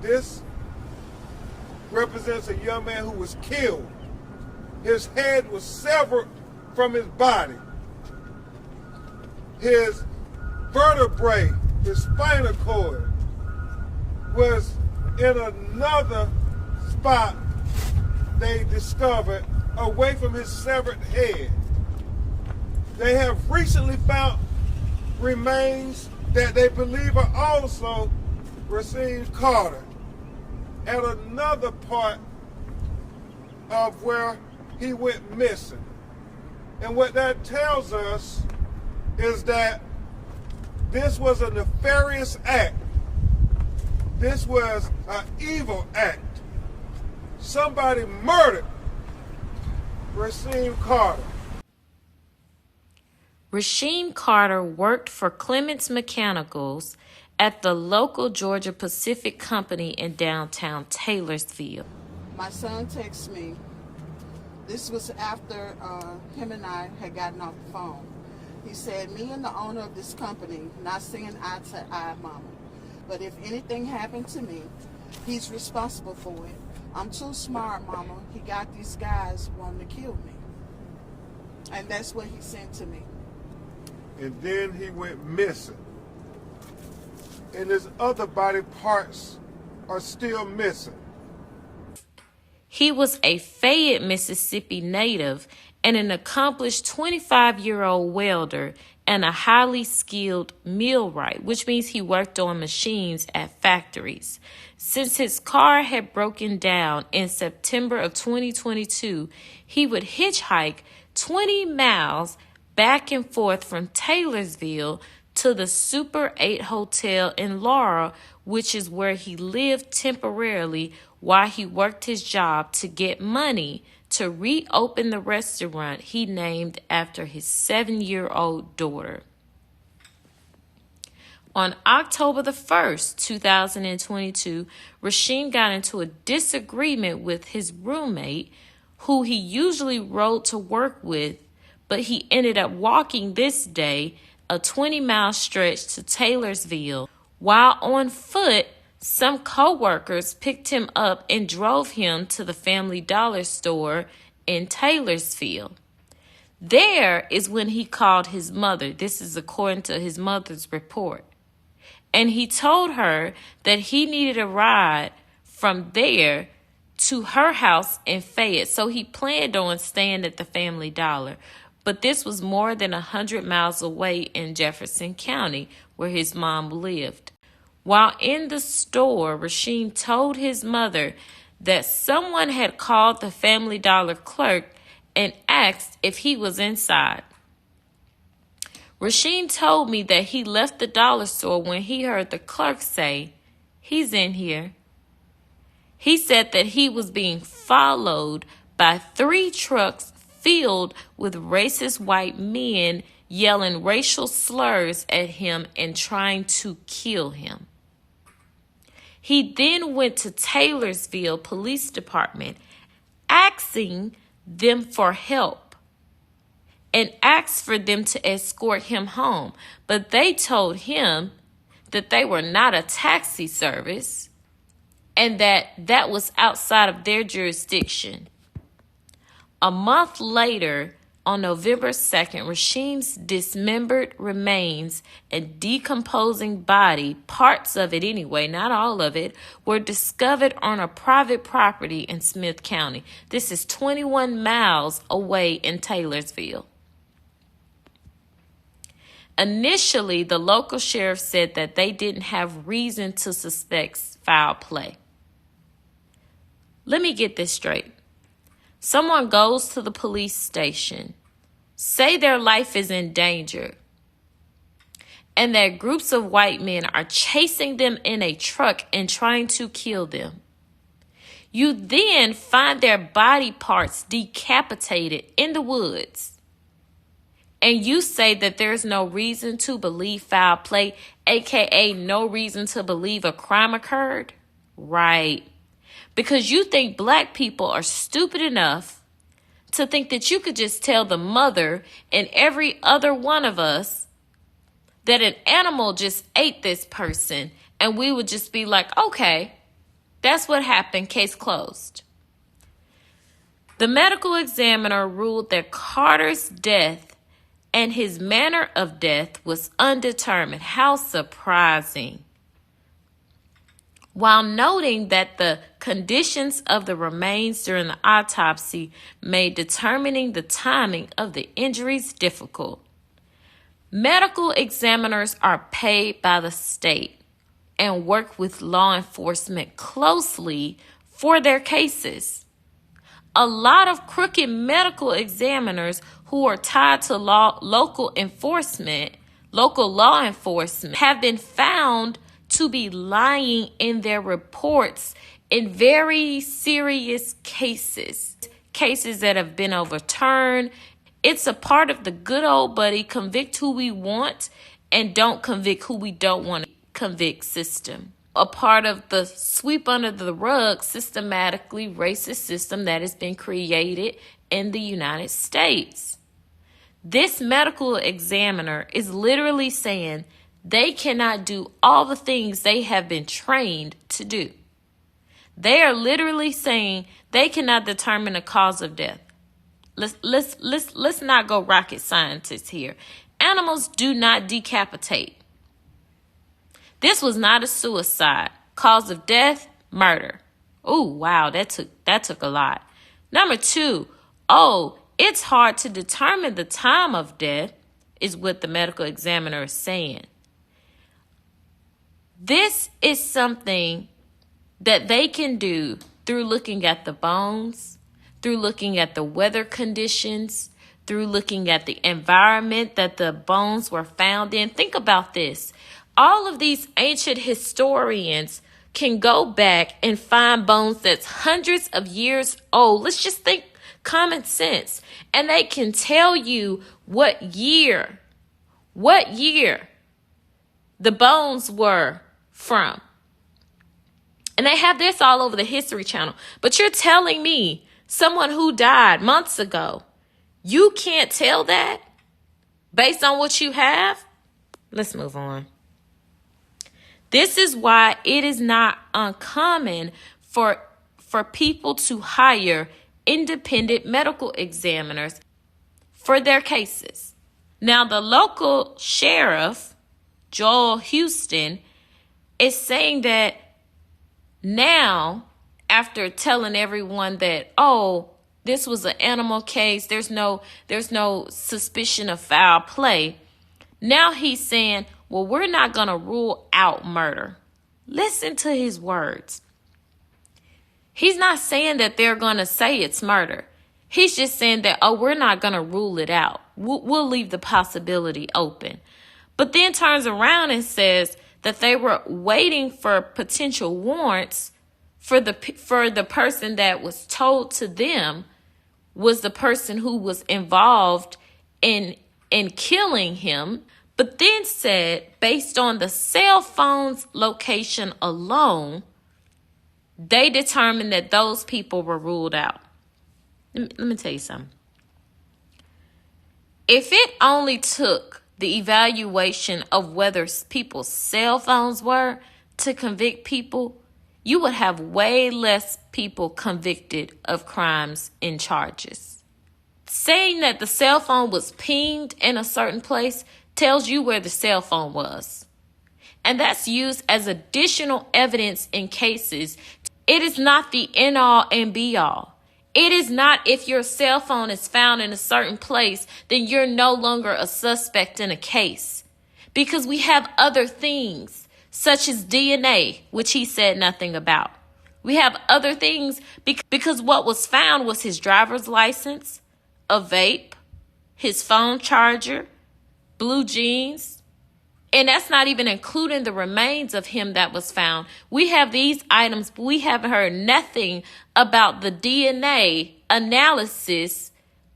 This represents a young man who was killed. His head was severed from his body. His vertebrae, his spinal cord, was in another spot they discovered away from his severed head. They have recently found remains that they believe are also Rasheem Carter at another part of where he went missing. And what that tells us is that this was a nefarious act. This was an evil act. Somebody murdered Rasheem Carter. Rasheem Carter worked for Clements Mechanicals at the local Georgia Pacific Company in downtown Taylorsville. My son texted me. This was after him and I had gotten off the phone. He said, me and the owner of this company not seeing eye to eye, Mama. But if anything happened to me, he's responsible for it. I'm too smart, Mama. He got these guys wanting to kill me. And that's what he sent to me. And then he went missing. And his other body parts are still missing. He was a Fayette, Mississippi native and an accomplished 25-year-old welder and a highly skilled millwright, which means he worked on machines at factories. Since his car had broken down in September of 2022, he would hitchhike 20 miles back and forth from Taylorsville to the Super 8 Hotel in Laurel, which is where he lived temporarily while he worked his job to get money to reopen the restaurant he named after his 7-year-old daughter. On October the 1st, 2022, Rasheem got into a disagreement with his roommate, who he usually rode to work with, but he ended up walking this day a 20-mile stretch to Taylorsville. While on foot, some co-workers picked him up and drove him to the Family Dollar store in Taylorsville. There is when he called his mother. This is according to his mother's report. And he told her that he needed a ride from there to her house in Fayette. So he planned on staying at the Family Dollar. But this was more than 100 miles away in Jefferson County, where his mom lived. While in the store, Rasheem told his mother that someone had called the Family Dollar clerk and asked if he was inside. Rasheem told me that he left the dollar store when he heard the clerk say, "He's in here." He said that he was being followed by 3 trucks filled with racist white men yelling racial slurs at him and trying to kill him. He then went to Taylorsville Police Department asking them for help and asked for them to escort him home. But they told him that they were not a taxi service and that was outside of their jurisdiction. A month later, on November 2nd, Rasheem's dismembered remains and decomposing body, parts of it anyway, not all of it, were discovered on a private property in Smith County. This is 21 miles away in Taylorsville. Initially, the local sheriff said that they didn't have reason to suspect foul play. Let me get this straight. Someone goes to the police station, say their life is in danger, and that groups of white men are chasing them in a truck and trying to kill them. You then find their body parts decapitated in the woods, and you say that there's no reason to believe foul play, aka no reason to believe a crime occurred? Right. Because you think black people are stupid enough to think that you could just tell the mother and every other one of us that an animal just ate this person, and we would just be like, okay, That's what happened. Case closed. The medical examiner ruled that Carter's death and his manner of death was undetermined. How surprising. While noting that the conditions of the remains during the autopsy made determining the timing of the injuries difficult. Medical examiners are paid by the state and work with law enforcement closely for their cases. A lot of crooked medical examiners who are tied to local law enforcement have been found to be lying in their reports in very serious cases that have been overturned. It's a part of the good old buddy convict who we want and don't convict who we don't want to convict system. A part of the sweep under the rug, systematically racist system that has been created in the United States. This medical examiner is literally saying they cannot do all the things they have been trained to do. They are literally saying they cannot determine the cause of death. Let's not go rocket scientists here. Animals do not decapitate. This was not a suicide. Cause of death, murder. Oh, wow, that took a lot. Number 2, it's hard to determine the time of death, is what the medical examiner is saying. This is something that they can do through looking at the bones, through looking at the weather conditions, through looking at the environment that the bones were found in. Think about this. All of these ancient historians can go back and find bones that's hundreds of years old. Let's just think common sense. And they can tell you what year the bones were from. And they have this all over the History Channel. But you're telling me someone who died months ago, you can't tell that based on what you have? Let's move on. This is why it is not uncommon for people to hire independent medical examiners for their cases. Now, the local sheriff, Joel Houston, is saying that now, after telling everyone that, this was an animal case, there's no suspicion of foul play. Now he's saying, well, we're not going to rule out murder. Listen to his words. He's not saying that they're going to say it's murder. He's just saying that, we're not going to rule it out. We'll leave the possibility open. But then turns around and says that they were waiting for potential warrants for the person that was told to them was the person who was involved in killing him. But then said, based on the cell phone's location alone, they determined that those people were ruled out. Let me tell you something. If it only took the evaluation of whether people's cell phones were to convict people, you would have way less people convicted of crimes and charges. Saying that the cell phone was pinged in a certain place tells you where the cell phone was. And that's used as additional evidence in cases. It is not the end all and be all. It is not if your cell phone is found in a certain place, then you're no longer a suspect in a case. Because we have other things, such as DNA, which he said nothing about. We have other things because what was found was his driver's license, a vape, his phone charger, blue jeans, and that's not even including the remains of him that was found. We have these items, but we haven't heard nothing about the DNA analysis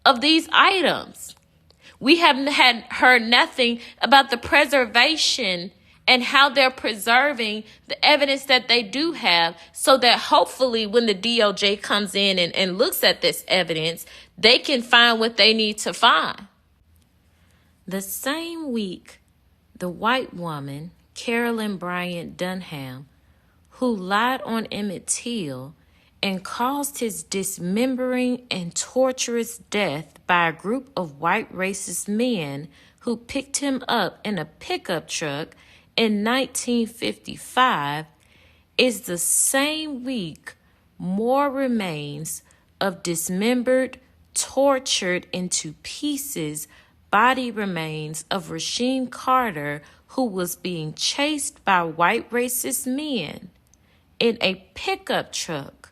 of these items. We haven't heard nothing about the preservation and how they're preserving the evidence that they do have, so that hopefully when the DOJ comes in and looks at this evidence, they can find what they need to find. The same week, the white woman, Carolyn Bryant Dunham, who lied on Emmett Till and caused his dismembering and torturous death by a group of white racist men who picked him up in a pickup truck in 1955, is the same week more remains of dismembered, tortured into pieces body remains of Rasheem Carter, who was being chased by white racist men in a pickup truck,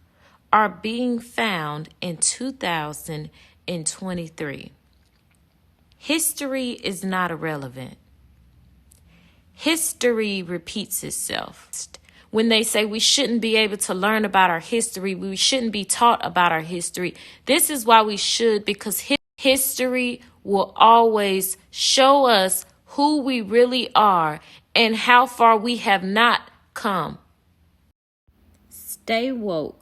are being found in 2023. History is not irrelevant. History repeats itself. When they say we shouldn't be able to learn about our history, we shouldn't be taught about our history, this is why we should, because history will always show us who we really are and how far we have not come. Stay woke.